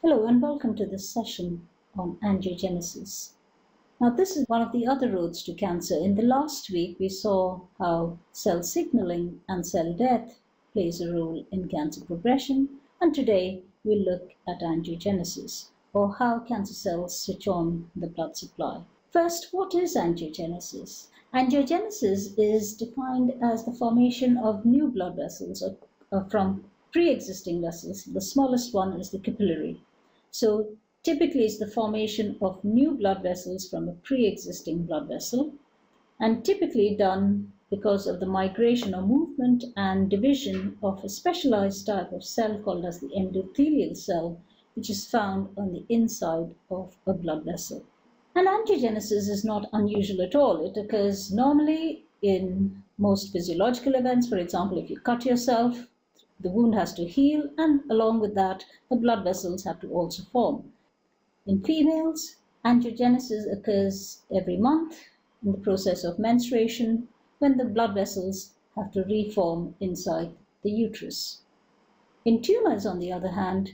Hello and welcome to this session on angiogenesis. Now, this is one of the other roads to cancer. In the last week, we saw how cell signaling and cell death plays a role in cancer progression, and today we'll look at angiogenesis, or how cancer cells switch on the blood supply. First, what is angiogenesis? Angiogenesis is defined as the formation of new blood vessels from pre-existing vessels. The smallest one is the capillary. So typically it's the formation of new blood vessels from a pre-existing blood vessel, and typically done because of the migration or movement and division of a specialized type of cell called as the endothelial cell, which is found on the inside of a blood vessel. And angiogenesis is not unusual at all. It occurs normally in most physiological events. For example, if you cut yourself, the wound has to heal, and along with that, the blood vessels have to also form. In females, angiogenesis occurs every month in the process of menstruation when the blood vessels have to reform inside the uterus. In tumors, on the other hand,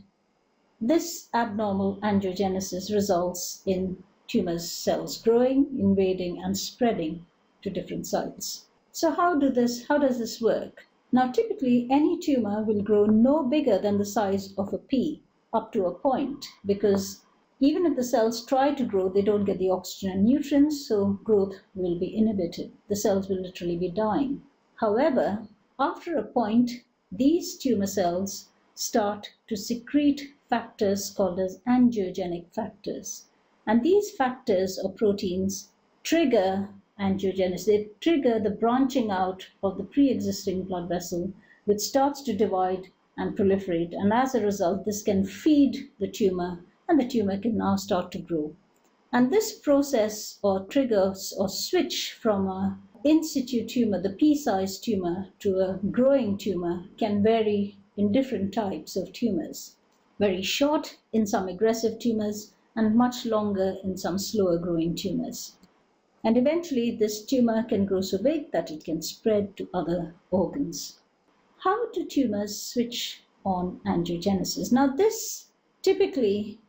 this abnormal angiogenesis results in tumor cells growing, invading, and spreading to different sites. So how does this work? Now, typically, any tumor will grow no bigger than the size of a pea up to a point, because even if the cells try to grow, they don't get the oxygen and nutrients, so growth will be inhibited. The cells will literally be dying. However, after a point, these tumor cells start to secrete factors called as angiogenic factors. And these factors or proteins trigger angiogenesis. They trigger the branching out of the pre-existing blood vessel, which starts to divide and proliferate. And as a result, this can feed the tumor, and the tumor can now start to grow. And this process or triggers or switch from a in situ tumor, the pea-sized tumor, to a growing tumor can vary in different types of tumors. Very short in some aggressive tumors, and much longer in some slower growing tumors. And eventually this tumor can grow so big that it can spread to other organs. How do tumors switch on angiogenesis? Now, this typically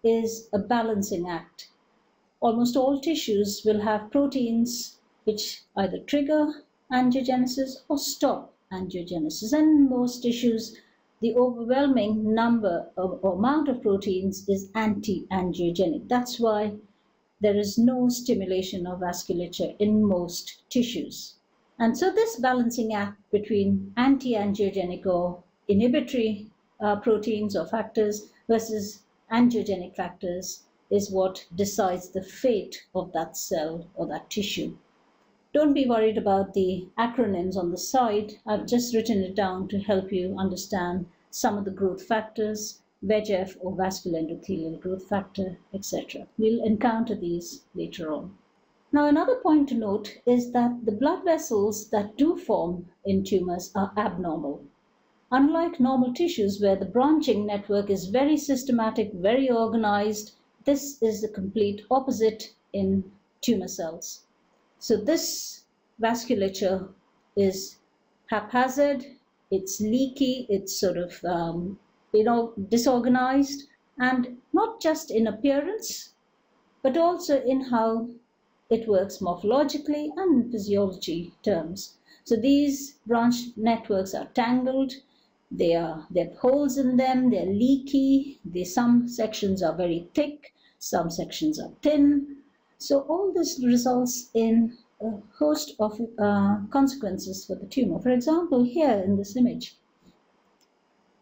is a balancing act. Almost all tissues will have proteins which either trigger angiogenesis or stop angiogenesis. And in most tissues, the overwhelming number or amount of proteins is anti-angiogenic. That's why there is no stimulation of vasculature in most tissues. And so this balancing act between anti-angiogenic or inhibitory proteins or factors versus angiogenic factors is what decides the fate of that cell or that tissue. Don't be worried about the acronyms on the side. I've just written it down to help you understand some of the growth factors, VEGF or vascular endothelial growth factor, etc. We'll encounter these later on. Now, another point to note is that the blood vessels that do form in tumors are abnormal. Unlike normal tissues where the branching network is very systematic, very organized, this is the complete opposite in tumor cells. So this vasculature is haphazard, it's leaky, it's sort of disorganized, and not just in appearance, but also in how it works morphologically and in physiology terms. So these branch networks are tangled, they have holes in them, they're leaky, some sections are very thick, some sections are thin. So all this results in a host of consequences for the tumor. For example, here in this image,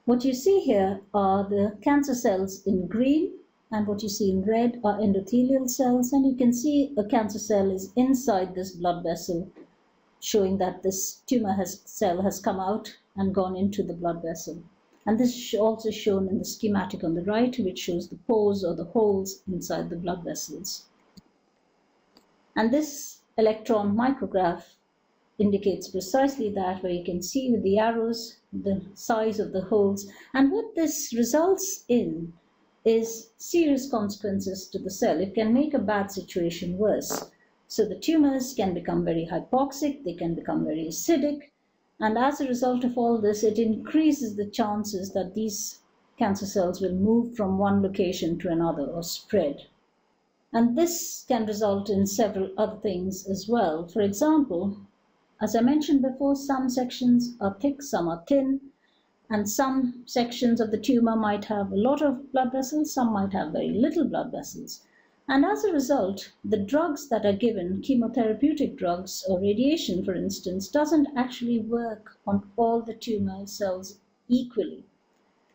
what you see here are the cancer cells in green, and what you see in red are endothelial cells. And you can see a cancer cell is inside this blood vessel, showing that this tumor cell has come out and gone into the blood vessel. And this is also shown in the schematic on the right, which shows the pores or the holes inside the blood vessels. And this electron micrograph indicates precisely that, where you can see with the arrows the size of the holes. And what this results in is serious consequences to the cell. It can make a bad situation worse. So the tumors can become very hypoxic, they can become very acidic, and as a result of all this, it increases the chances that these cancer cells will move from one location to another or spread. And this can result in several other things as well. For example, as I mentioned before, some sections are thick, some are thin, and some sections of the tumor might have a lot of blood vessels, some might have very little blood vessels. And as a result, the drugs that are given, chemotherapeutic drugs or radiation, for instance, doesn't actually work on all the tumor cells equally.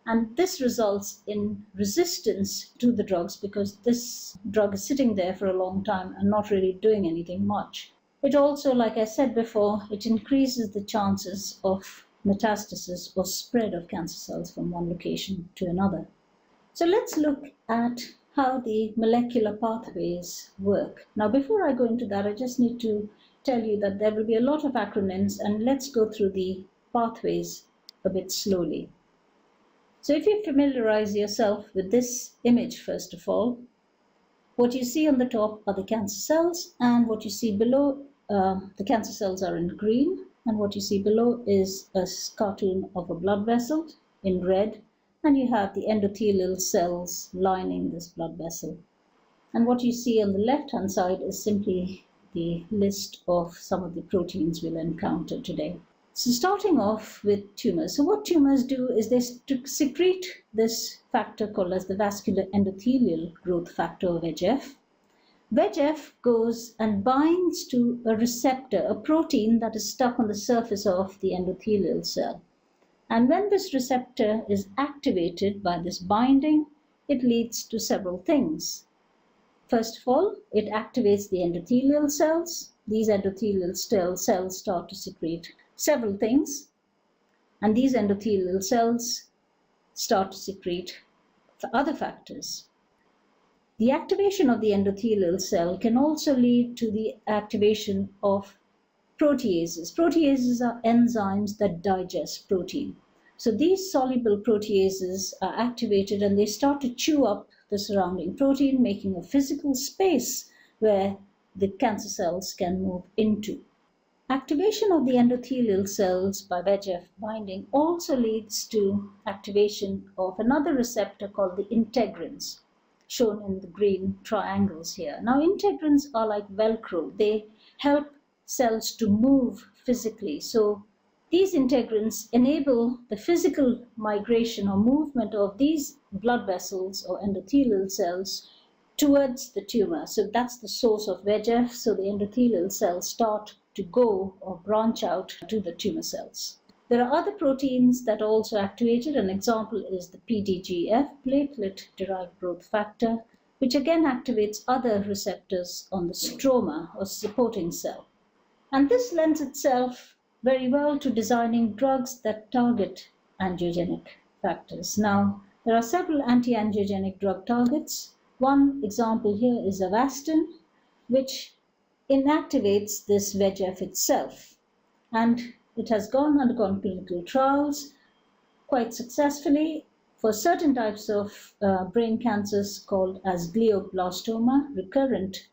And this results in resistance to the drugs because this drug is sitting there for a long time and not really doing anything much. It also, like I said before, it increases the chances of metastasis or spread of cancer cells from one location to another. So let's look at how the molecular pathways work. Now, before I go into that, I just need to tell you that there will be a lot of acronyms, and let's go through the pathways a bit slowly. So if you familiarize yourself with this image, first of all, what you see on the top are the cancer cells, and what you see below, the cancer cells are in green, and what you see below is a cartoon of a blood vessel in red, and you have the endothelial cells lining this blood vessel. And what you see on the left-hand side is simply the list of some of the proteins we'll encounter today. So starting off with tumors. So what tumors do is they secrete this factor called as the vascular endothelial growth factor, VEGF. VEGF goes and binds to a receptor, a protein that is stuck on the surface of the endothelial cell. And when this receptor is activated by this binding, it leads to several things. First of all, it activates the endothelial cells. These endothelial cells start to secrete several things, and these endothelial cells start to secrete other factors. The activation of the endothelial cell can also lead to the activation of proteases. Proteases are enzymes that digest protein. So these soluble proteases are activated and they start to chew up the surrounding protein, making a physical space where the cancer cells can move into. Activation of the endothelial cells by VEGF binding also leads to activation of another receptor called the integrins, shown in the green triangles here. Now, integrins are like Velcro. They help cells to move physically. So these integrins enable the physical migration or movement of these blood vessels or endothelial cells towards the tumor. So that's the source of VEGF. So the endothelial cells start to go or branch out to the tumor cells. There are other proteins that are also activated. An example is the PDGF, platelet-derived growth factor, which again activates other receptors on the stroma or supporting cell. And this lends itself very well to designing drugs that target angiogenic factors. Now, there are several anti-angiogenic drug targets. One example here is Avastin, which inactivates this VEGF itself. And it has undergone clinical trials quite successfully for certain types of brain cancers called as glioblastoma, recurrent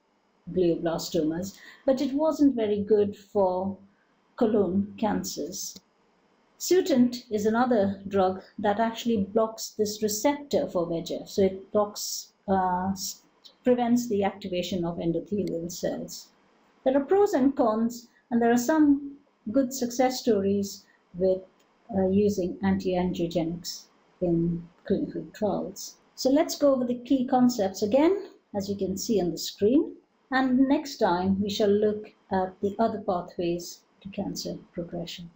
glioblastomas, but it wasn't very good for colon cancers. Sutent is another drug that actually blocks this receptor for VEGF, so it prevents the activation of endothelial cells. There are pros and cons, and there are some good success stories with using anti-angiogenics in clinical trials. So let's go over the key concepts again, as you can see on the screen. And next time we shall look at the other pathways to cancer progression.